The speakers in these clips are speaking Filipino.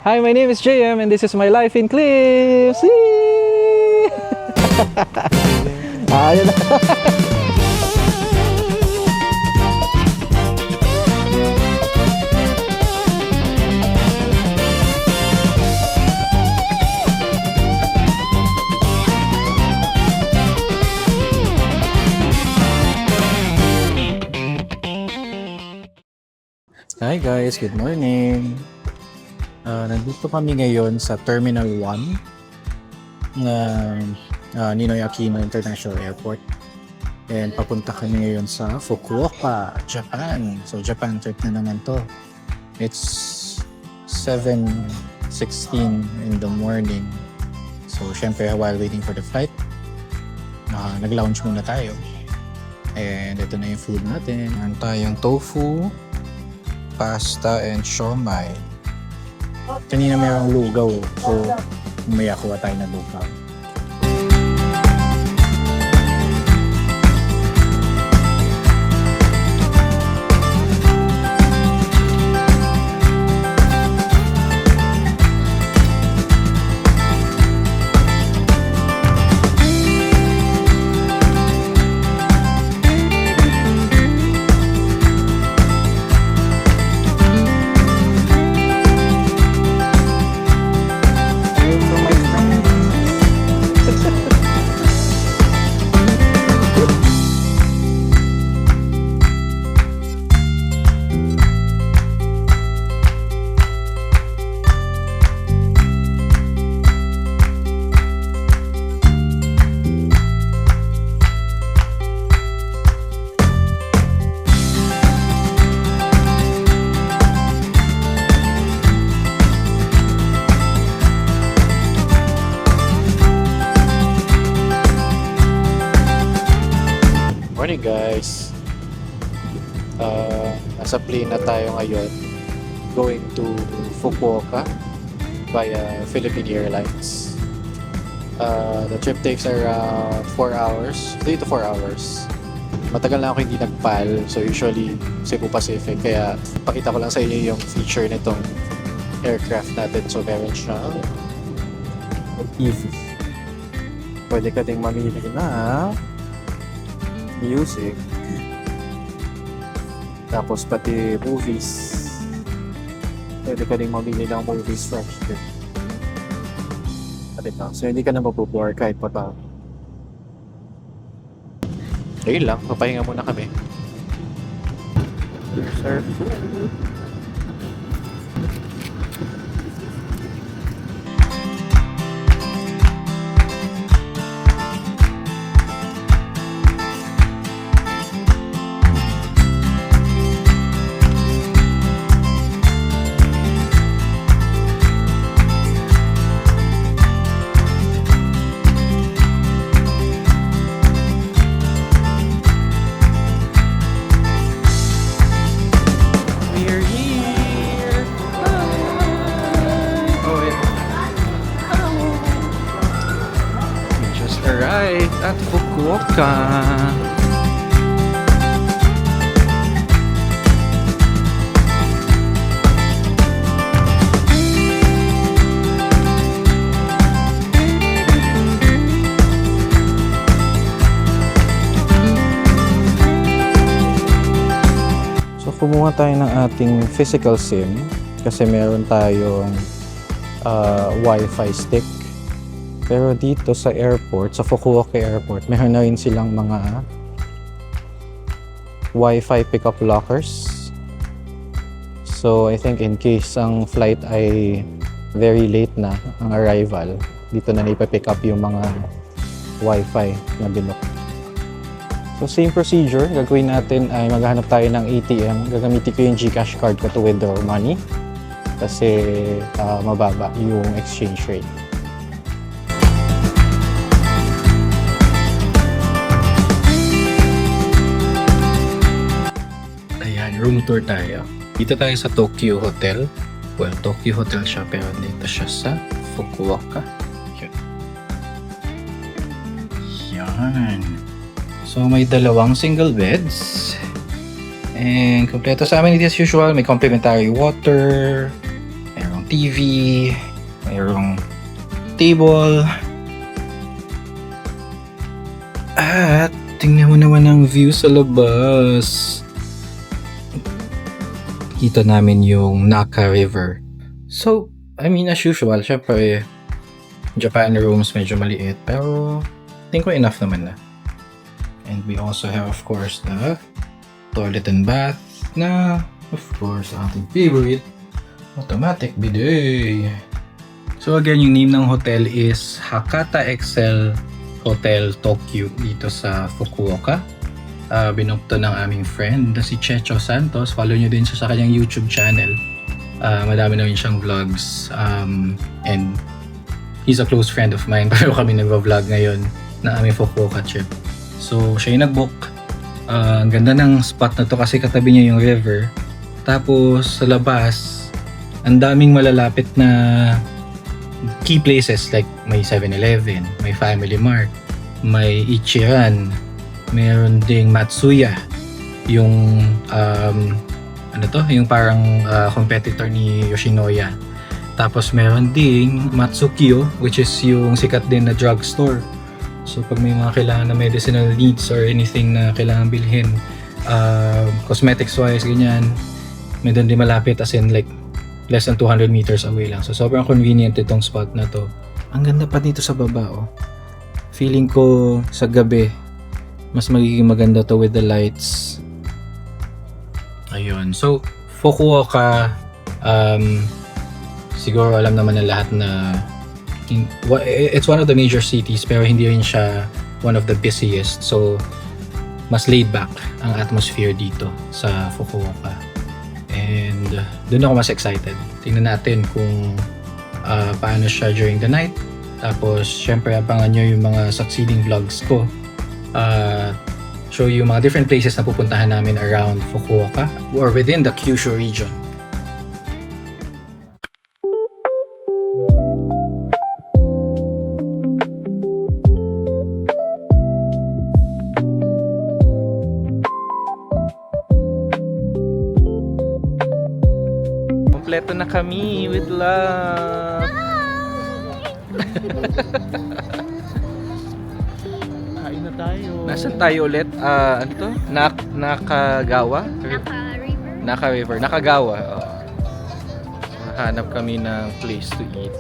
Hi, my name is JM and this is my life in Clips. Ayun na. Hi guys, good morning. Nandito kami ngayon sa Terminal 1 ng Ninoy Aquino International Airport. And papunta kami ngayon sa Fukuoka, Japan. So Japan trip na naman to. It's 7:16 in the morning. So syempre while waiting for the flight, nag-lounge muna tayo. And ito na yung food natin. Meron tayong tofu, pasta, and siomai. Kanina mayroong lugaw, so umaya kuha tayo ng lugaw. Morning guys, nasa plane na tayo ngayon going to Fukuoka via Philippine Airlines. The trip takes around 4 hours, 3 to 4 hours. Matagal na ako hindi nag-PAL, so usually Cebu Pacific, kaya pakita ko lang sa inyo yung feature nitong aircraft natin. So meron siya easy, pwede ka ding mamili na music, tapos pati movies, pwede ka ding mamili ng movies from here. So hindi ka na mabubore kahit pa ba. Ayun lang, papahinga muna kami. Sir, right at Fukuoka. So kumuha tayo ng ating physical SIM kasi meron tayong Wi-Fi stick. Pero dito sa airport, sa Fukuoka Airport, meron na rin silang mga Wi-Fi pickup lockers. So I think in case ang flight ay very late na ang arrival, dito na ipa-pick up yung mga Wi-Fi na binook. So same procedure, gagawin natin ay maghanap tayo ng ATM. Gagamitin ko yung GCash card ko to withdraw money kasi mababa yung exchange rate. Room tour tayo. Dito tayo sa Tokyo Hotel. Well, Tokyo Hotel siya pero dito siya sa Fukuoka. Yan. So may dalawang single beds. And kompleto sa amin as usual. May complimentary water, merong TV, mayroong table, at tingnan mo naman ang view sa labas. Kita namin yung Naka River. So, I mean, as usual, syempre, Japan rooms medyo maliit, pero think ko enough naman na. And we also have, of course, the toilet and bath na, of course, ating favorite, automatic bidet. So again, yung name ng hotel is Hakata Excel Hotel Tokyo dito sa Fukuoka. Binook to ng aming friend na si Checho Santos. Follow nyo din siya sa kanyang YouTube channel. Madami na rin siyang vlogs. And he's a close friend of mine. Pero kami nagva-vlog ngayon na aming Fukuoka trip. So siya yung nag-book. Ang ganda ng spot na to kasi katabi niya yung river. Tapos sa labas, ang daming malalapit na key places like may 7-Eleven, may Family Mart, may Ichiran, meron ding Matsuya, yung yung parang competitor ni Yoshinoya. Tapos meron ding Matsukyo, which is yung sikat din na drugstore. So pag may mga kailangan na medicinal needs or anything na kailangan bilhin, cosmetics wise, ganyan, may doon din malapit, as in like less than 200 meters away lang. So sobrang convenient itong spot na to. Ang ganda pa dito sa baba, oh. Feeling ko sa gabi, mas magiging maganda to with the lights. Ayun. So, Fukuoka, siguro alam naman ng lahat na it's one of the major cities pero hindi rin siya one of the busiest. So, mas laid back ang atmosphere dito sa Fukuoka. And doon ako mas excited. Tingnan natin kung paano siya during the night. Tapos, syempre, abangan nyo yung mga succeeding vlogs ko. Show you mga different places na pupuntahan namin around Fukuoka or within the Kyushu region. Kompleto na kami with love. Kain na tayo. Nasaan tayo ulit? Ano to? Nakagawa? Naka River. Nakagawa. Hanap kami ng place to eat.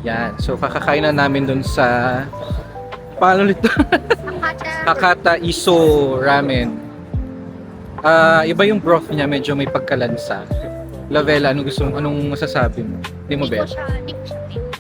Yan. So, kakakain na namin dun sa paano ulit? Hakata Iso Ramen. Iba yung broth niya, medyo may pagkalansa. Lavella, anong masasabi mo? Hindi mo bet? Hindi ko siya bet.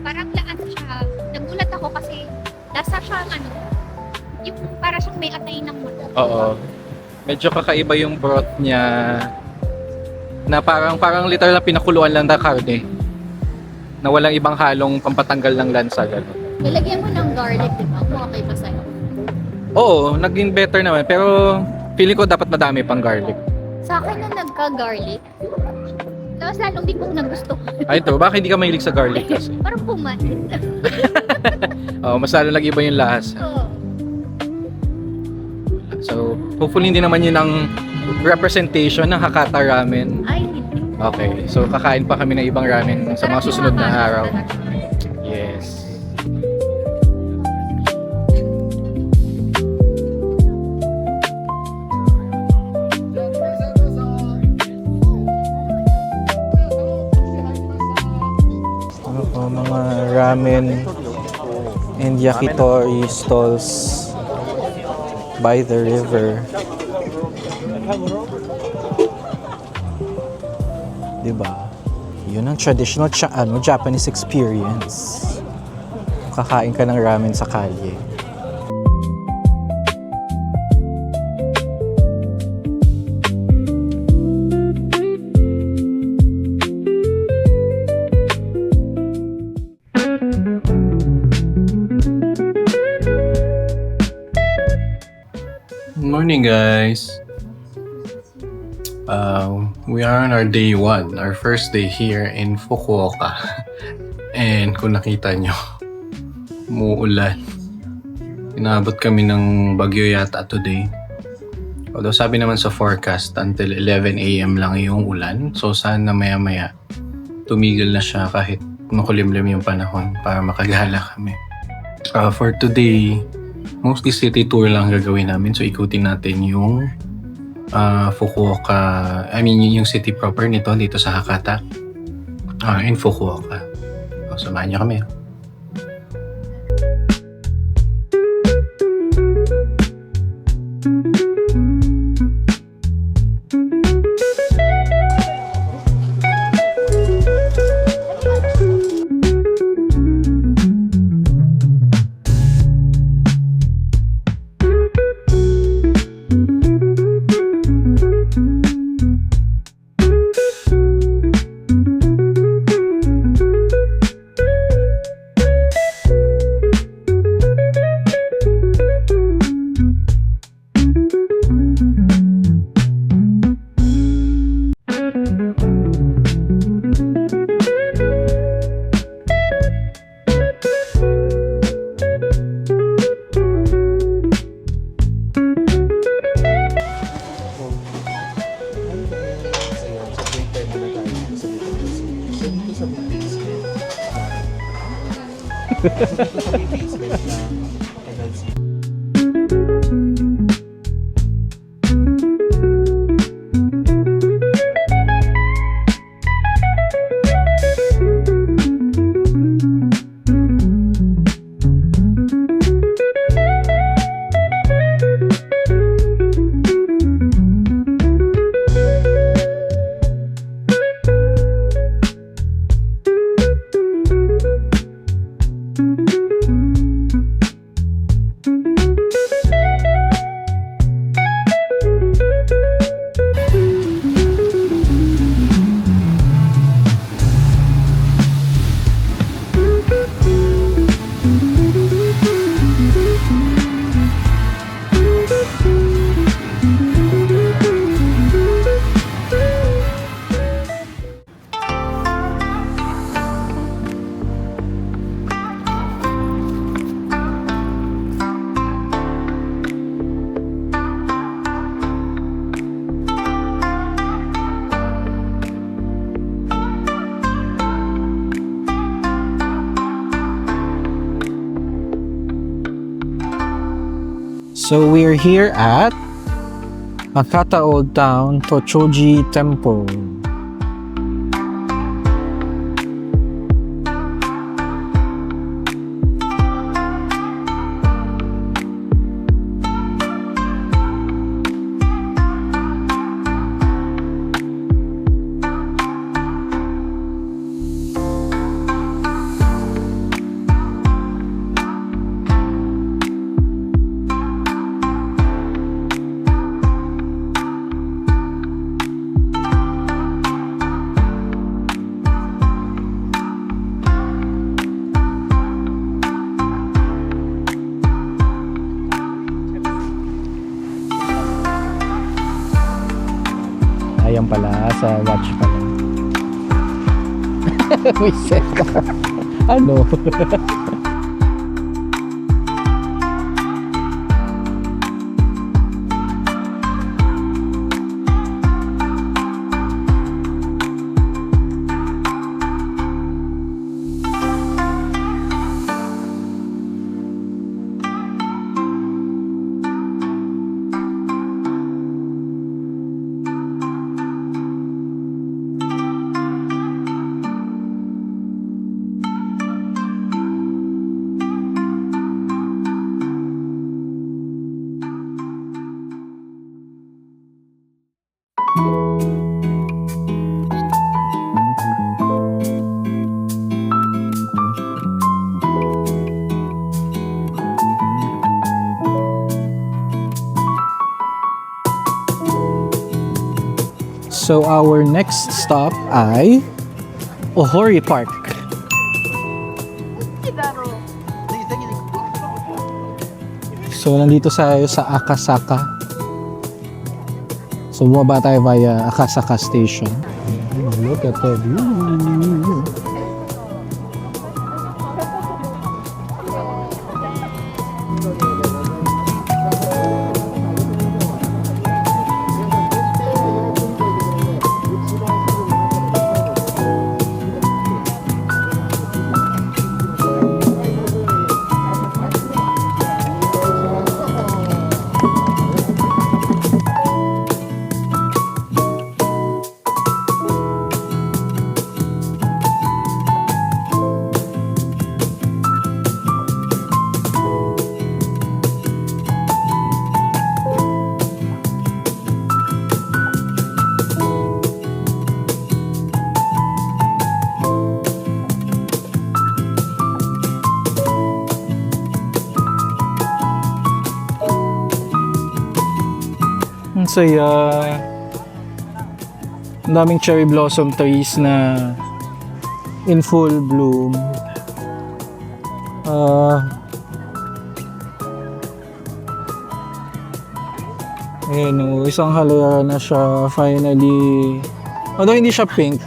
Parang laan siya. Nagulat ako kasi lasa siya yung para siyang may atay ng mata. Oo. Medyo kakaiba yung broth niya na parang literal na pinakuluan lang na karne. Na walang ibang halong pampatanggal ng lansa, gano'n. Nilagyan mo ng garlic, di ba? Kung okay ba sa'yo? Oo, naging better naman. Pero feeling ko dapat madami pang garlic. Sa akin na nagka-garlic, tapos lalong di ko nagustuhan. Ay, ito. Bakit hindi ka mahilig sa garlic kasi? Parang pumalit. Oo, mas lalo nag-iba yung lahas. Oo. So, hopefully hindi naman yun ang representation ng Hakata Ramen. Ay, hindi. Okay, so kakain pa kami ng ibang ramen sa mga susunod na araw. Yes. Ano po, mga ramen and yakitori stalls. by the river. Diba? Yun ang traditional Japanese experience. Kakain ka ng ramen sa kalye. Morning, guys. We are on our day 1, our first day here in Fukuoka. And kung nakita nyo, umuulan. Inabot kami ng bagyo yata today. Although sabi naman sa forecast, until 11 a.m. lang yung ulan. So sana maya-maya tumigil na siya kahit makulimlim yung panahon para makagala kami. For today, mostly city tour lang gagawin namin. So ikutin natin yung Fukuoka, yung city proper nito dito sa Hakata. In Fukuoka. So samahan niyo kami. So we're here at Hakata Old Town Tochoji Temple. Ayan pala, sa watch pala. May seka. Ano? So our next stop ay Ohori Park. So nandito tayo sa Akasaka. So bumaba tayo via Akasaka Station. Look at the view. Ang saya. Ang daming cherry blossom trees na in full bloom. Ayan o, isang halaya na siya finally. Although hindi siya pink,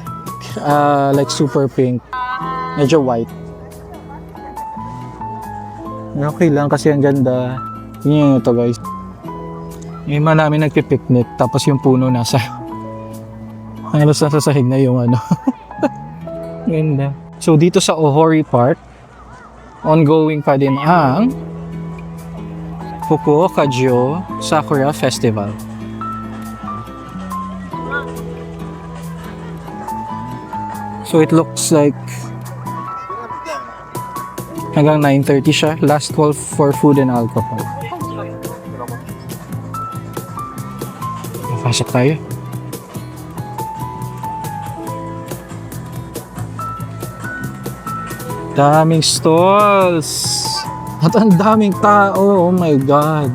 like super pink. Medyo white. Okay lang kasi ang ganda. Yun ito guys. Yung iba namin nagpipiknik tapos yung puno nasa halos nasa sahig na yung ano. Ganda. So dito sa Ohori Park, ongoing pa din ang Fukuoka-jo Sakura Festival. So it looks like hanggang 9:30 siya. Last call for food and alcohol. Pasok tayo. Daming stalls. At ang daming tao. Oh my God.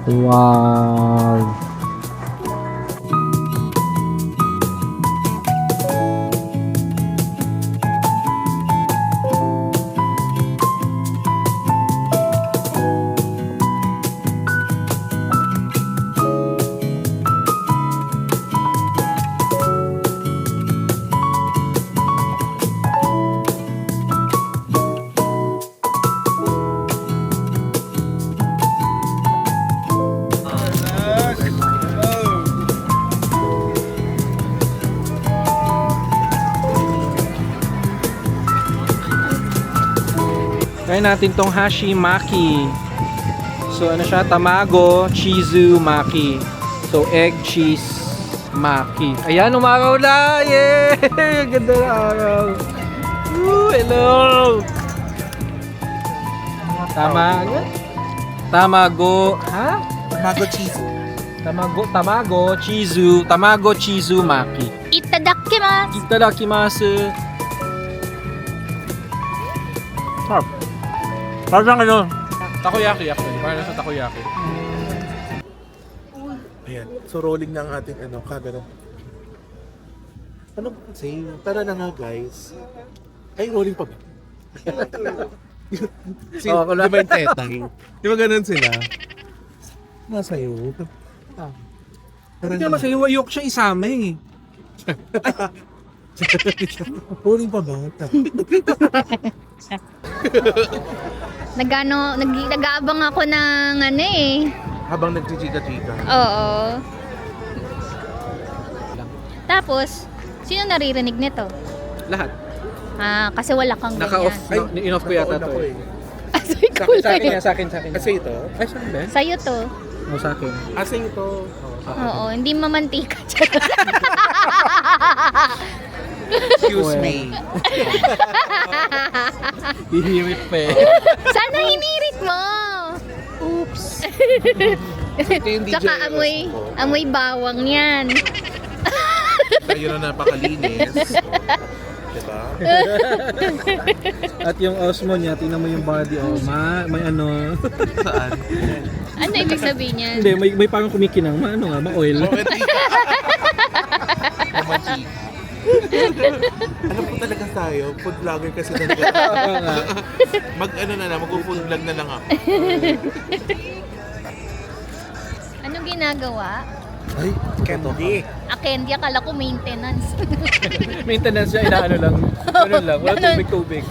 Wow. Try natin tong hashimaki. So ano siya? Tamago, chizu, maki. So egg, cheese, maki. Ayan, umaraw na! Yay! Ganda na araw. Woo, hello! Tamago, ha? Tamago cheese. Tamago, chizu, maki. Itadakimasu! Itadakimasu. Sarap. Parang ano? Takoyaki actually. Parang nasa takoyaki. Ayan. So rolling na ang ating ano, kagano. Ano say? Tara na nga guys. Ay, rolling pa ba? Di ba yung tetang? Di ba ganun sila? Masayo. Hindi naman sa'yo, ayok siya isama eh. Rolling pa ba? Nag-aabang ako ng ano eh. Habang nagchichika-chika. Oo. Tapos, sino naririnig nito? Lahat. Kasi wala kang Naka-off. ganyan. In-off ko yata to eh. Asoy ko lang. Sa akin. Kasi ito? Ay, saan ba? Sa'yo to. O sa akin. Kasi ito. Oo, hindi mamantika. Excuse me. Hihirit pa eh. Sana hinirit mo. Oops. Ito yung DJ Tsaka amoy bawang yan. Tayo na napakalinis. Diba? At yung osmo niya, tingnan mo yung body, oh, may ano. Saan? Ano ibig sabihin yan? Hindi, may parang kumikinang, ma-oil. Mamachi. Alam ko talaga tayo, food vlogger kasi talaga. Oo nga. Mag-food vlog na lang ako. Anong ginagawa? Ay, candy. Candy, akala ko maintenance. Maintenance niya, inaano lang. Ganun lang, wala tubig-tubig.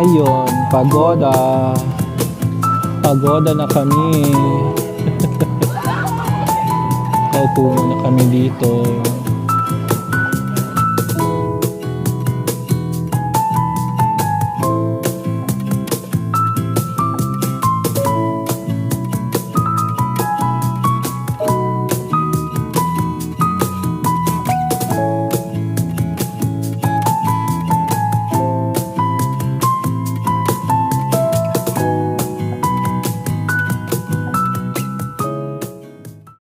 Ayun, pagoda. Pagoda na kami. Paupo muna kami dito.